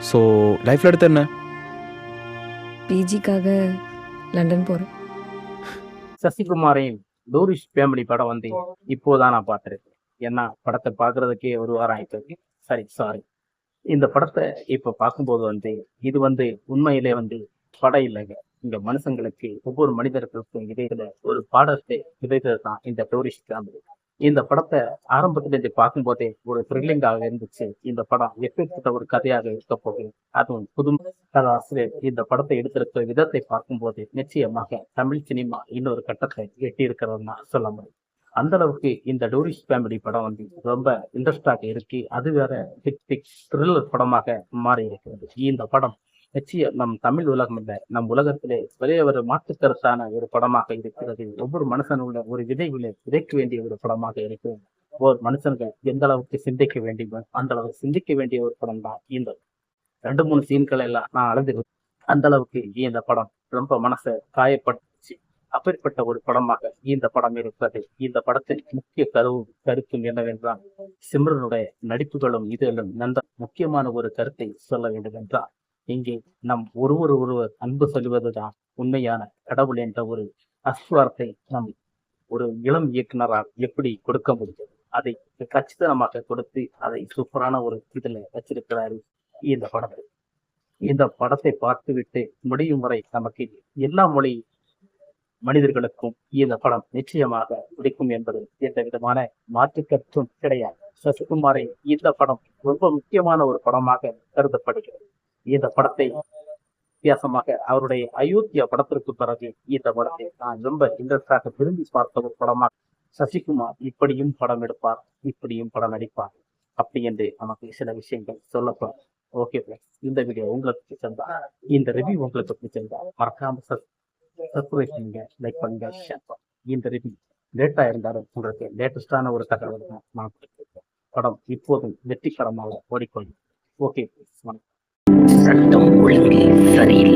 So லைஃப்பில் எடுத்து என்ன? பிஜிக்காக லண்டன் போகிறேன். சசிகுமாரின் டூரிஸ்ட் ஃபேமிலி படம் வந்து இப்போதான் நான் பார்த்துருக்கேன். ஏன்னா படத்தை பார்க்கறதுக்கே ஒரு வாரம் ஆயிட்டு. சாரி. இந்த படத்தை இப்ப பார்க்கும்போது வந்து இது வந்து உண்மையிலே வந்து படம் இல்லைங்க. இங்க மனுஷங்களுக்கு ஒவ்வொரு மனிதர்களுக்கும் இடையில ஒரு பாடத்தை விதைத்தது தான் இந்த டூரிஸ்ட் ஃபேமிலி. இந்த படத்தை ஆரம்பத்துல இருந்து பார்க்கும்போதே ஒரு த்ரில்லிங்காக இருந்துச்சு. இந்த படம் எப்பேற்பட்ட ஒரு கதையாக இருக்க போகுது, அதுவும் புதுமை கதாசிரியர் இந்த படத்தை எடுத்திருக்கிற விதத்தை பார்க்கும்போது நிச்சயமாக தமிழ் சினிமா இன்னொரு கட்டத்தை எட்டி இருக்கிறதுனா சொல்ல முடியும். அந்த அளவுக்கு இந்த டூரிஸ்ட் ஃபேமிலி படம் வந்து ரொம்ப இன்ட்ரெஸ்டாக இருக்கு. அது வேற ஹிட் த்ரில்லர் படமாக மாறி இருக்கிறது. இந்த படம் நிச்சயம் நம் தமிழ் உலகம் இல்லை, நம் உலகத்திலே பெரிய ஒரு மாற்றுக்கருத்தான ஒரு படமாக இருக்கிறது. ஒவ்வொரு மனுஷனுள்ள ஒரு விதைகளை விதைக்க வேண்டிய ஒரு படமாக இருக்கிறது. ஒவ்வொரு மனுஷன்கள் எந்த அளவுக்கு சிந்திக்க வேண்டியோ அந்த அளவுக்கு சிந்திக்க வேண்டிய ஒரு படம் தான் இந்த 2-3 சீன்கள் எல்லாம் நான் அழுது அந்த அளவுக்கு இந்த படம் ரொம்ப மனசை காயப்பட்டுச்சு. அப்பேற்பட்ட ஒரு படமாக இந்த படம் இருப்பது. இந்த படத்தின் முக்கிய கருத்தும் என்னவென்றால் சிம்ரனுடைய நடிப்புகளும் இதுகளும் நல்ல முக்கியமான ஒரு கருத்தை சொல்ல வேண்டும் என்றால், இங்கே நம் ஒருவர் அன்பு சொல்வதுதான் உண்மையான கடவுள் என்ற ஒரு அஸ்வாரத்தை நம் ஒரு இளம் இயக்குனரால் எப்படி கொடுக்க முடியும், அதை கச்சிதமாக கொடுத்து அதை சூப்பரான ஒரு இதுல வச்சிருக்கிறாரு இந்த படத்தை. இந்த படத்தை பார்த்துவிட்டு முடியும் வரை நமக்கு எல்லா மொழி மனிதர்களுக்கும் இந்த படம் நிச்சயமாக பிடிக்கும் என்பது எந்த விதமான மாற்று கருத்தும் கிடையாது. சசிகுமாரை இந்த படம் ரொம்ப முக்கியமான ஒரு படமாக கருதப்படுகிறது. இந்த படத்தை வித்தியாசமாக அவருடைய அயோத்தியா படத்திற்கு பிறகு இந்த படத்தை நான் ரொம்ப இன்ட்ரெஸ்டாக விரும்பி பார்த்த ஒரு படமாக சசிகுமார் இப்படியும் படம் எடுப்பார், இப்படியும் படம் நடிப்பார் அப்படி என்று நமக்கு சில விஷயங்கள் சொல்லப்படும். ஓகே ஃப்ரெண்ட்ஸ், இந்த வீடியோ உங்களுக்கு பிடிச்சிருந்தா, இந்த ரிவ்யூ உங்களுக்கு பிடிச்சிருந்தா மறக்காம சப்ஸ்கிரைப் பண்ணுங்க, லைக் பண்ணுங்க, ஷேர் பண்ணுங்க. இந்த ரிவ்யூ லேட்டா இருந்தாலும் உங்களுக்கு லேட்டஸ்டான ஒரு தகவல் தான் நான் கொடுத்திருக்கேன். படம் இப்போதும் வெற்றிகரமாக ஓடிக்கொள்ளும். ஓகே ஃப்ரெண்ட்ஸ், வணக்கம். சட்டம் ஒழுங்கு சரியில்லை.